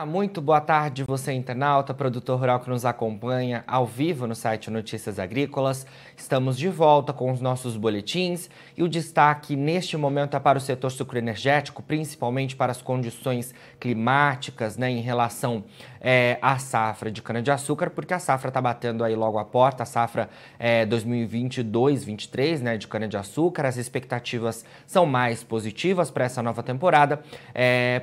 Muito boa tarde, você internauta, produtor rural que nos acompanha ao vivo no site Notícias Agrícolas. Estamos de volta com os nossos boletins e o destaque neste momento é para o setor sucroenergético, principalmente para as condições climáticas, em relação à safra de cana-de-açúcar, porque a safra está batendo aí logo à porta, a safra 2022-23, de cana-de-açúcar. As expectativas são mais positivas para essa nova temporada,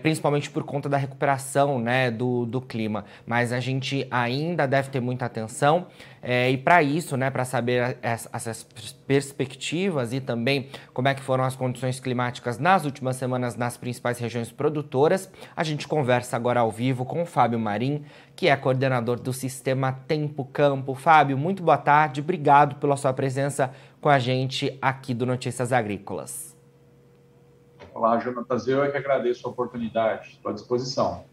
principalmente por conta da recuperação do clima, mas a gente ainda deve ter muita atenção e para isso, para saber essas perspectivas e também como é que foram as condições climáticas nas últimas semanas nas principais regiões produtoras, a gente conversa agora ao vivo com o Fábio Marim, que é coordenador do Sistema Tempo Campo. Fábio, muito boa tarde, obrigado pela sua presença com a gente aqui do Notícias Agrícolas. Olá, Jonatas, eu é que agradeço a oportunidade, estou à disposição.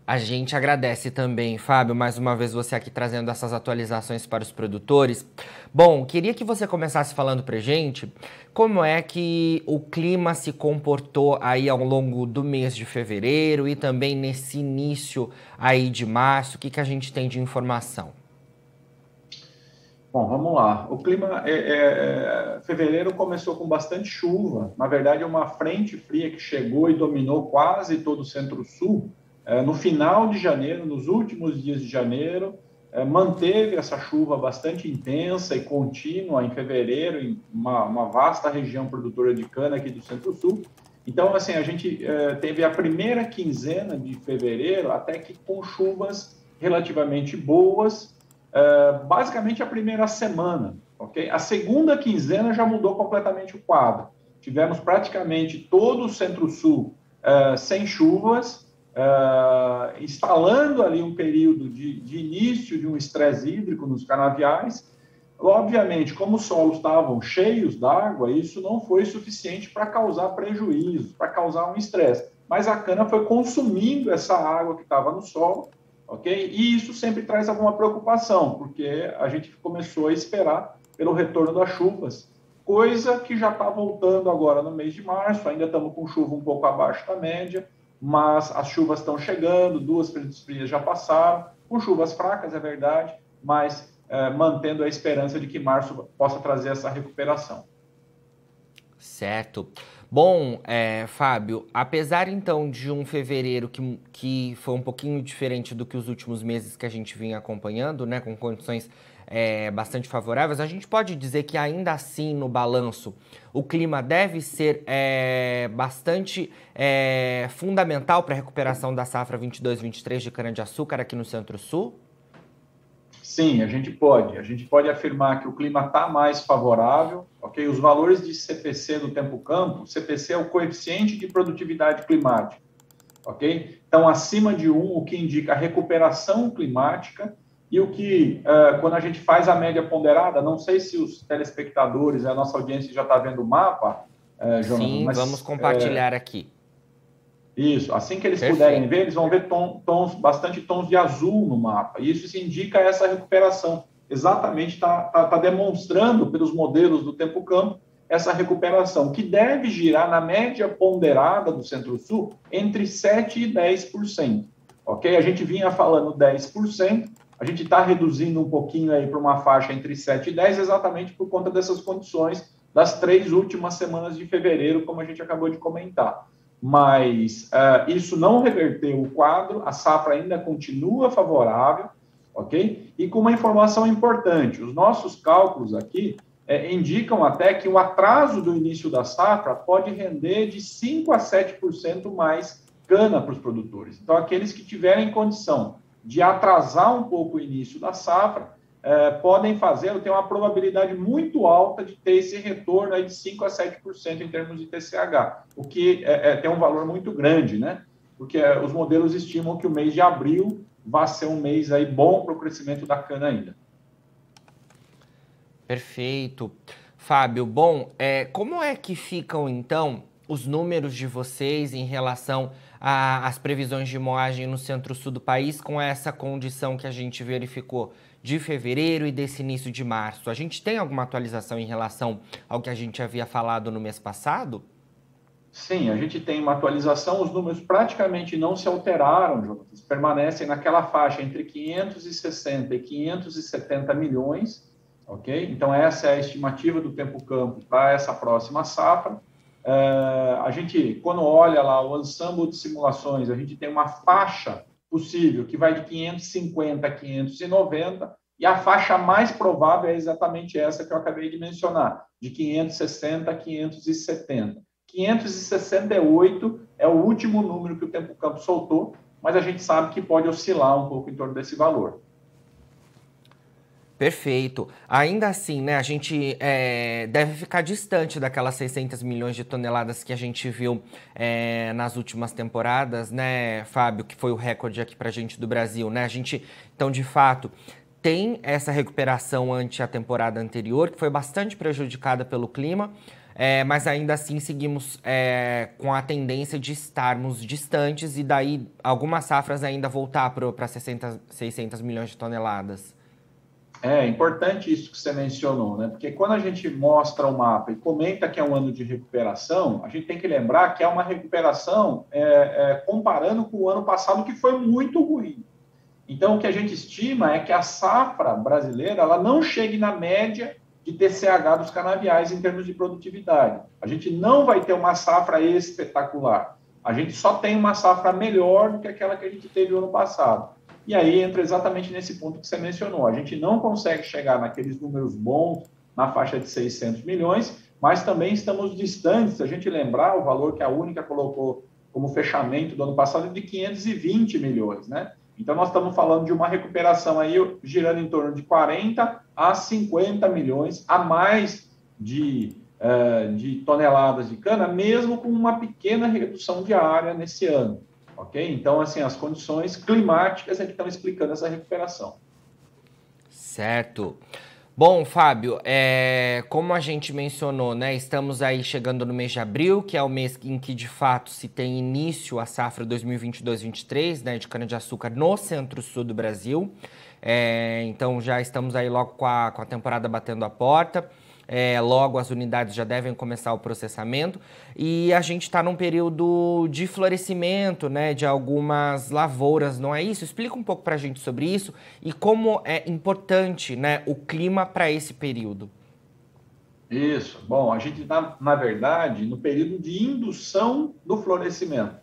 A gente agradece também, Fábio, mais uma vez você aqui trazendo essas atualizações para os produtores. Bom, queria que você começasse falando pra gente como é que o clima se comportou aí ao longo do mês de fevereiro e também nesse início aí de março. O que a gente tem de informação? Bom, vamos lá. O clima, fevereiro começou com bastante chuva. Na verdade, é uma frente fria que chegou e dominou quase todo o centro-sul. No final de janeiro, nos últimos dias de janeiro, manteve essa chuva bastante intensa e contínua em fevereiro, em uma vasta região produtora de cana aqui do centro-sul. Então, assim, a gente teve a primeira quinzena de fevereiro até que com chuvas relativamente boas, basicamente a primeira semana, ok? A segunda quinzena já mudou completamente o quadro. Tivemos praticamente todo o centro-sul sem chuvas, instalando ali um período de início de um estresse hídrico nos canaviais. Obviamente, como os solos estavam cheios d'água, isso não foi suficiente para causar prejuízo, para causar um estresse. Mas a cana foi consumindo essa água que estava no solo, ok? E isso sempre traz alguma preocupação, porque a gente começou a esperar pelo retorno das chuvas, coisa que já está voltando agora no mês de março. Ainda estamos com chuva um pouco abaixo da média, mas as chuvas estão chegando, 2 frentes frias já passaram, com chuvas fracas, é verdade, mas mantendo a esperança de que março possa trazer essa recuperação. Certo. Bom, Fábio, apesar então de um fevereiro que foi um pouquinho diferente do que os últimos meses que a gente vinha acompanhando, com condições bastante favoráveis, a gente pode dizer que ainda assim no balanço o clima deve ser bastante fundamental para a recuperação da safra 22-23 de cana-de-açúcar aqui no Centro-Sul? Sim, a gente pode afirmar que o clima está mais favorável, ok? Os valores de CPC do Tempo Campo, CPC é o coeficiente de produtividade climática, ok? Então, acima de 1, o que indica a recuperação climática, e o que, quando a gente faz a média ponderada, não sei se os telespectadores, a nossa audiência já está vendo o mapa, Jonathan, Sim, vamos mas compartilhar aqui. isso, assim que eles puderem Perfeito. ver, eles vão ver bastante tons de azul no mapa. E isso indica essa recuperação. Exatamente, está demonstrando pelos modelos do Tempo Campo essa recuperação, que deve girar na média ponderada do Centro-Sul entre 7% e 10%. Ok? A gente vinha falando 10%, a gente está reduzindo um pouquinho aí para uma faixa entre 7% e 10%, exatamente por conta dessas condições das 3 últimas semanas de fevereiro, como a gente acabou de comentar. Mas isso não reverteu o quadro, a safra ainda continua favorável, ok? E com uma informação importante, os nossos cálculos aqui indicam até que o atraso do início da safra pode render de 5% a 7% mais cana para os produtores. Então, aqueles que tiverem condição de atrasar um pouco o início da safra, podem fazer, tem uma probabilidade muito alta de ter esse retorno aí de 5% a 7% em termos de TCH, o que tem um valor muito grande, né? Porque os modelos estimam que o mês de abril vai ser um mês aí bom para o crescimento da cana ainda. Perfeito. Fábio, bom, como é que ficam então os números de vocês em relação às previsões de moagem no centro-sul do país com essa condição que a gente verificou de fevereiro e desse início de março? A gente tem alguma atualização em relação ao que a gente havia falado no mês passado? Sim, a gente tem uma atualização, os números praticamente não se alteraram, Jonas, permanecem naquela faixa entre 560 e 570 milhões, ok? Então, essa é a estimativa do tempo campo para essa próxima safra. A gente, quando olha lá o ensemble de simulações, a gente tem uma faixa possível que vai de 550 a 590, e a faixa mais provável é exatamente essa que eu acabei de mencionar, de 560 a 570. 568 é o último número que o Tempo Campo soltou, mas a gente sabe que pode oscilar um pouco em torno desse valor. Perfeito. Ainda assim, né, a gente deve ficar distante daquelas 600 milhões de toneladas que a gente viu nas últimas temporadas, né, Fábio, que foi o recorde aqui pra gente do Brasil, né? A gente, então, de fato, tem essa recuperação ante a temporada anterior, que foi bastante prejudicada pelo clima, mas ainda assim seguimos com a tendência de estarmos distantes e daí algumas safras ainda voltar para 600 milhões de toneladas. É importante isso que você mencionou, né? Porque quando a gente mostra o mapa e comenta que é um ano de recuperação, a gente tem que lembrar que é uma recuperação comparando com o ano passado, que foi muito ruim. Então, o que a gente estima é que a safra brasileira ela não chegue na média de TCH dos canaviais em termos de produtividade. A gente não vai ter uma safra espetacular. A gente só tem uma safra melhor do que aquela que a gente teve no ano passado. E aí entra exatamente nesse ponto que você mencionou. A gente não consegue chegar naqueles números bons na faixa de 600 milhões, mas também estamos distantes. Se a gente lembrar, o valor que a Única colocou como fechamento do ano passado é de 520 milhões, né? Então, nós estamos falando de uma recuperação aí girando em torno de 40 a 50 milhões a mais de toneladas de cana, mesmo com uma pequena redução de área nesse ano. Ok? Então, assim, as condições climáticas é que estão explicando essa recuperação. Certo. Bom, Fábio, como a gente mencionou, né, estamos aí chegando no mês de abril, que é o mês em que de fato se tem início a safra 2022-23, né, de cana-de-açúcar no centro-sul do Brasil. Então já estamos aí logo com a temporada batendo a porta. Logo as unidades já devem começar o processamento e a gente está num período de florescimento, né, de algumas lavouras, não é isso? Explica um pouco para a gente sobre isso e como é importante, né, o clima para esse período. Isso. Bom, a gente está, na verdade, no período de indução do florescimento,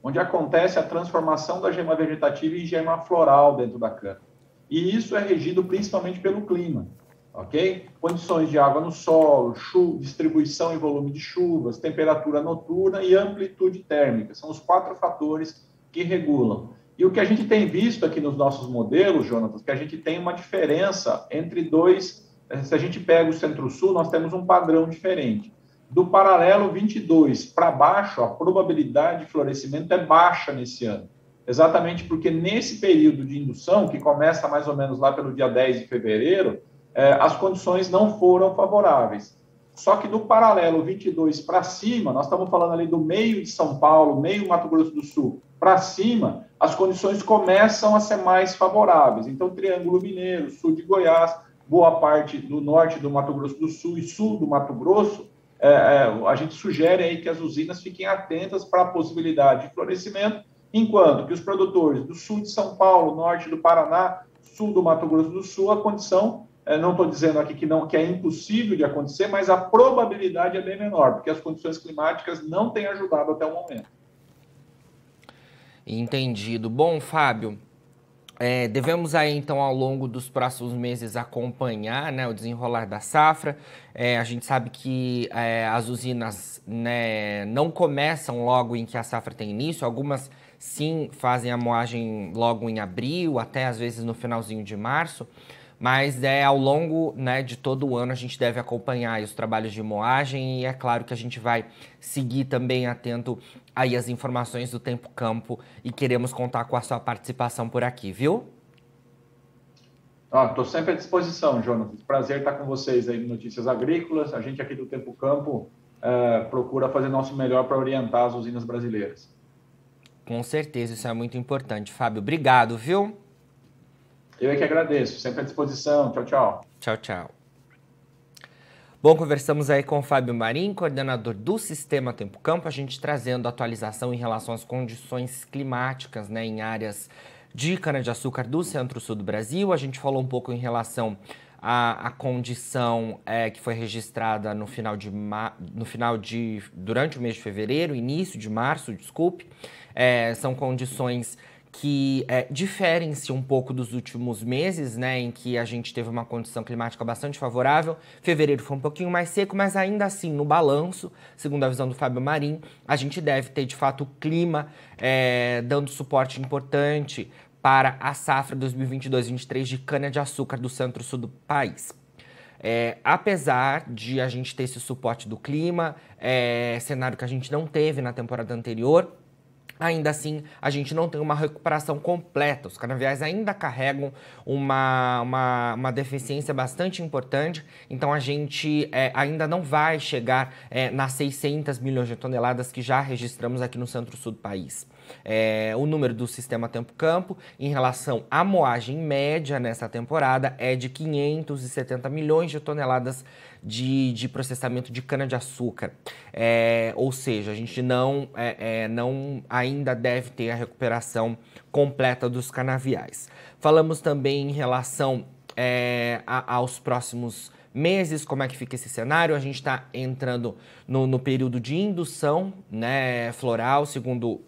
onde acontece a transformação da gema vegetativa em gema floral dentro da cana. E isso é regido principalmente pelo clima, ok? Condições de água no solo, distribuição e volume de chuvas, temperatura noturna e amplitude térmica. São os 4 fatores que regulam. E o que a gente tem visto aqui nos nossos modelos, Jonatas, que a gente tem uma diferença entre dois. Se a gente pega o Centro-Sul, nós temos um padrão diferente. Do paralelo 22 para baixo, a probabilidade de florescimento é baixa nesse ano. Exatamente porque nesse período de indução, que começa mais ou menos lá pelo dia 10 de fevereiro, as condições não foram favoráveis. Só que do paralelo 22 para cima, nós estamos falando ali do meio de São Paulo, meio Mato Grosso do Sul, para cima, as condições começam a ser mais favoráveis. Então, Triângulo Mineiro, sul de Goiás, boa parte do norte do Mato Grosso do Sul e sul do Mato Grosso, a gente sugere aí que as usinas fiquem atentas para a possibilidade de florescimento, enquanto que os produtores do sul de São Paulo, norte do Paraná, sul do Mato Grosso do Sul, a condição, não estou dizendo aqui que é impossível de acontecer, mas a probabilidade é bem menor, porque as condições climáticas não têm ajudado até o momento. Entendido. Bom, Fábio, devemos aí, então, ao longo dos próximos meses acompanhar, né, o desenrolar da safra. A gente sabe que as usinas, né, não começam logo em que a safra tem início. Algumas, sim, fazem a moagem logo em abril, até às vezes no finalzinho de março. Mas ao longo, né, de todo o ano a gente deve acompanhar os trabalhos de moagem e é claro que a gente vai seguir também atento aí as informações do Tempo Campo e queremos contar com a sua participação por aqui, viu? Estou sempre à disposição, Jonathan. Prazer estar com vocês aí no Notícias Agrícolas. A gente aqui do Tempo Campo procura fazer nosso melhor para orientar as usinas brasileiras. Com certeza, isso é muito importante. Fábio, obrigado, viu? Eu é que agradeço. Sempre à disposição. Tchau, tchau. Tchau, tchau. Bom, conversamos aí com o Fábio Marim, coordenador do Sistema Tempo Campo, a gente trazendo atualização em relação às condições climáticas, né, em áreas de cana-de-açúcar do centro-sul do Brasil. A gente falou um pouco em relação à condição que foi registrada durante o mês de fevereiro, início de março, desculpe. São condições que diferem-se um pouco dos últimos meses, né, em que a gente teve uma condição climática bastante favorável. Fevereiro foi um pouquinho mais seco, mas ainda assim, no balanço, segundo a visão do Fábio Marim, a gente deve ter, de fato, o clima dando suporte importante para a safra 2022-23 de cana-de-açúcar do centro-sul do país. Apesar de a gente ter esse suporte do clima, cenário que a gente não teve na temporada anterior, ainda assim, a gente não tem uma recuperação completa. Os canaviais ainda carregam uma deficiência bastante importante, então a gente ainda não vai chegar nas 600 milhões de toneladas que já registramos aqui no centro-sul do país. O número do Sistema Tempo Campo em relação à moagem média nessa temporada é de 570 milhões de toneladas de processamento de cana-de-açúcar. Ou seja, a gente não ainda deve ter a recuperação completa dos canaviais. Falamos também em relação aos próximos meses, como é que fica esse cenário. A gente está entrando no período de indução, né, floral, segundo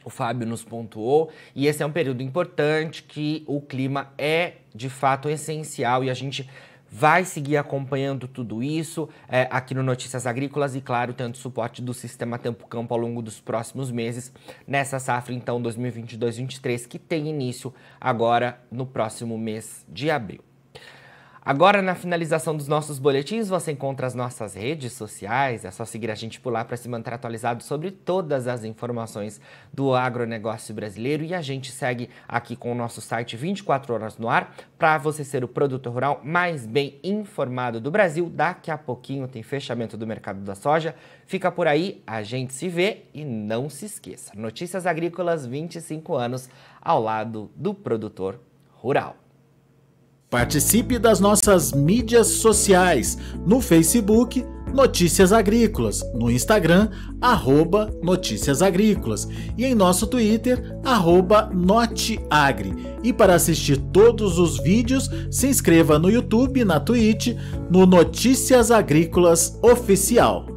o Fábio nos pontuou, e esse é um período importante que o clima é, de fato, essencial, e a gente vai seguir acompanhando tudo isso aqui no Notícias Agrícolas e, claro, tendo suporte do Sistema Tempo Campo ao longo dos próximos meses, nessa safra, então, 2022-23, que tem início agora no próximo mês de abril. Agora, na finalização dos nossos boletins, você encontra as nossas redes sociais. É só seguir a gente por lá para se manter atualizado sobre todas as informações do agronegócio brasileiro. E a gente segue aqui com o nosso site 24 horas no ar para você ser o produtor rural mais bem informado do Brasil. Daqui a pouquinho tem fechamento do mercado da soja. Fica por aí, a gente se vê e não se esqueça. Notícias Agrícolas, 25 anos ao lado do produtor rural. Participe das nossas mídias sociais, no Facebook, Notícias Agrícolas, no Instagram, @Notícias Agrícolas e em nosso Twitter, @Noteagri. E para assistir todos os vídeos, se inscreva no YouTube, na Twitch, no Notícias Agrícolas Oficial.